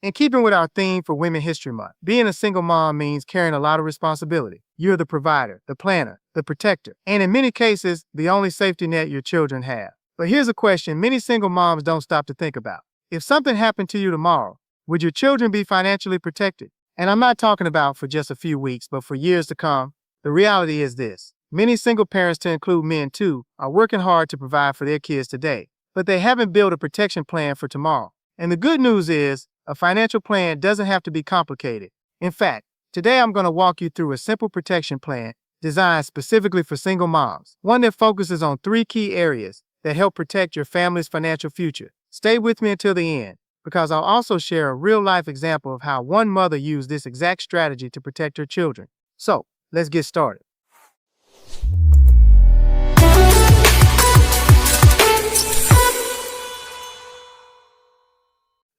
In keeping with our theme for Women History Month, being a single mom means carrying a lot of responsibility. You're the provider, the planner, the protector, and in many cases, the only safety net your children have. But here's a question many single moms don't stop to think about. If something happened to you tomorrow, would your children be financially protected? And I'm not talking about for just a few weeks, but for years to come. The reality is this. Many single parents, to include men too, are working hard to provide for their kids today, but they haven't built a protection plan for tomorrow. And the good news is, a financial plan doesn't have to be complicated. In fact, today I'm going to walk you through a simple protection plan designed specifically for single moms, one that focuses on 3 key areas that help protect your family's financial future. Stay with me until the end, because I'll also share a real-life example of how one mother used this exact strategy to protect her children. So, let's get started.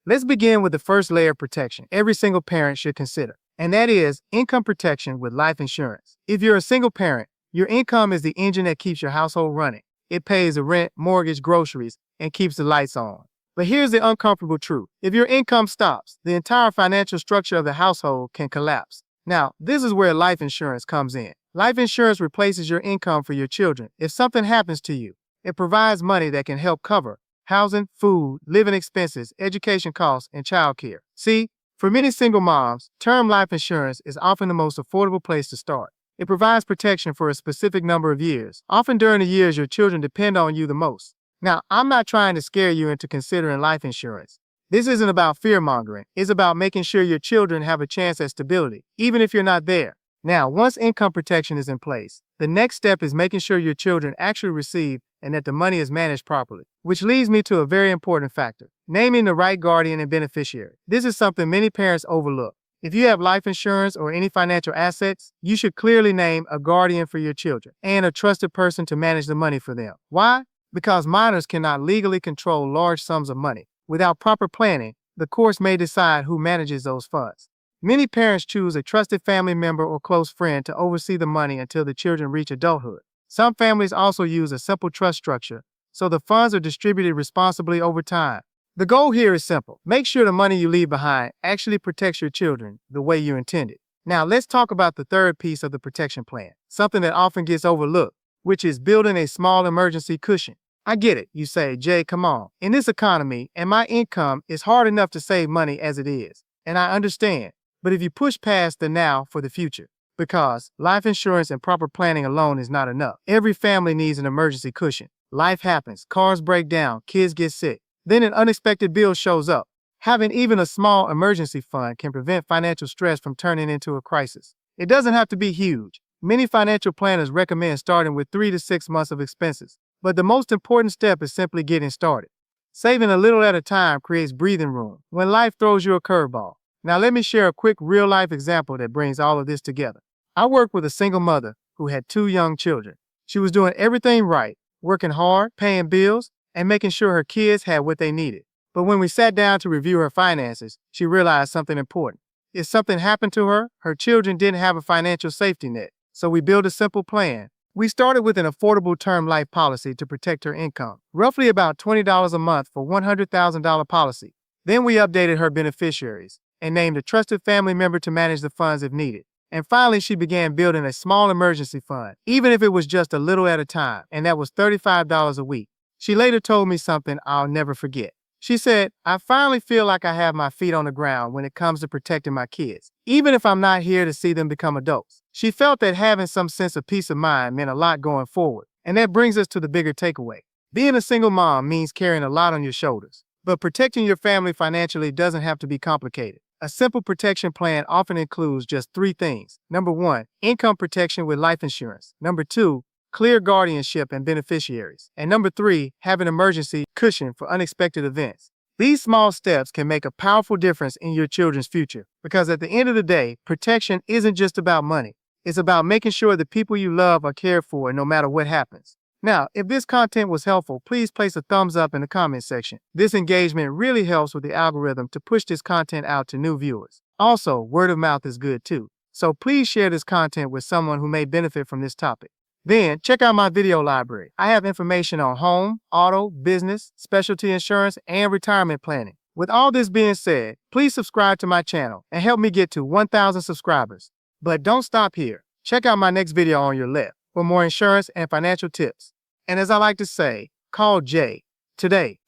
Let's begin with the first layer of protection every single parent should consider, and that is income protection with life insurance. If you're a single parent, your income is the engine that keeps your household running. It pays the rent, mortgage, groceries, and keeps the lights on. But here's the uncomfortable truth. If your income stops, the entire financial structure of the household can collapse. Now, this is where life insurance comes in. Life insurance replaces your income for your children. If something happens to you, it provides money that can help cover housing, food, living expenses, education costs, and childcare. See, for many single moms, term life insurance is often the most affordable place to start. It provides protection for a specific number of years, often during the years your children depend on you the most. Now, I'm not trying to scare you into considering life insurance. This isn't about fear-mongering. It's about making sure your children have a chance at stability, even if you're not there. Now, once income protection is in place, the next step is making sure your children actually receive and that the money is managed properly, which leads me to a very important factor, naming the right guardian and beneficiary. This is something many parents overlook. If you have life insurance or any financial assets, you should clearly name a guardian for your children and a trusted person to manage the money for them. Why? Because minors cannot legally control large sums of money. Without proper planning, the courts may decide who manages those funds. Many parents choose a trusted family member or close friend to oversee the money until the children reach adulthood. Some families also use a simple trust structure, so the funds are distributed responsibly over time. The goal here is simple. Make sure the money you leave behind actually protects your children the way you intended. Now let's talk about the third piece of the protection plan, something that often gets overlooked, which is building a small emergency cushion. I get it, you say, Jay, come on. In this economy and my income, it's hard enough to save money as it is. And I understand. But if you push past the now for the future, because life insurance and proper planning alone is not enough. Every family needs an emergency cushion. Life happens, cars break down, kids get sick. Then an unexpected bill shows up. Having even a small emergency fund can prevent financial stress from turning into a crisis. It doesn't have to be huge. Many financial planners recommend starting with 3 to 6 months of expenses. But the most important step is simply getting started. Saving a little at a time creates breathing room when life throws you a curveball. Now let me share a quick real-life example that brings all of this together. I worked with a single mother who had 2 young children. She was doing everything right, working hard, paying bills, and making sure her kids had what they needed. But when we sat down to review her finances, she realized something important. If something happened to her, her children didn't have a financial safety net. So we built a simple plan. We started with an affordable term life policy to protect her income, roughly about $20 a month for a $100,000 policy. Then we updated her beneficiaries and named a trusted family member to manage the funds if needed. And finally, she began building a small emergency fund, even if it was just a little at a time, and that was $35 a week. She later told me something I'll never forget. She said, I finally feel like I have my feet on the ground when it comes to protecting my kids, even if I'm not here to see them become adults. She felt that having some sense of peace of mind meant a lot going forward. And that brings us to the bigger takeaway. Being a single mom means carrying a lot on your shoulders, but protecting your family financially doesn't have to be complicated. A simple protection plan often includes just 3 things. Number 1, income protection with life insurance. Number 2, clear guardianship and beneficiaries. And number 3, have an emergency cushion for unexpected events. These small steps can make a powerful difference in your children's future, because at the end of the day, protection isn't just about money. It's about making sure the people you love are cared for no matter what happens. Now, if this content was helpful, please place a thumbs up in the comment section. This engagement really helps with the algorithm to push this content out to new viewers. Also, word of mouth is good too. So please share this content with someone who may benefit from this topic. Then, check out my video library. I have information on home, auto, business, specialty insurance, and retirement planning. With all this being said, please subscribe to my channel and help me get to 1,000 subscribers. But don't stop here. Check out my next video on your left for more insurance and financial tips. And as I like to say, call Jay today.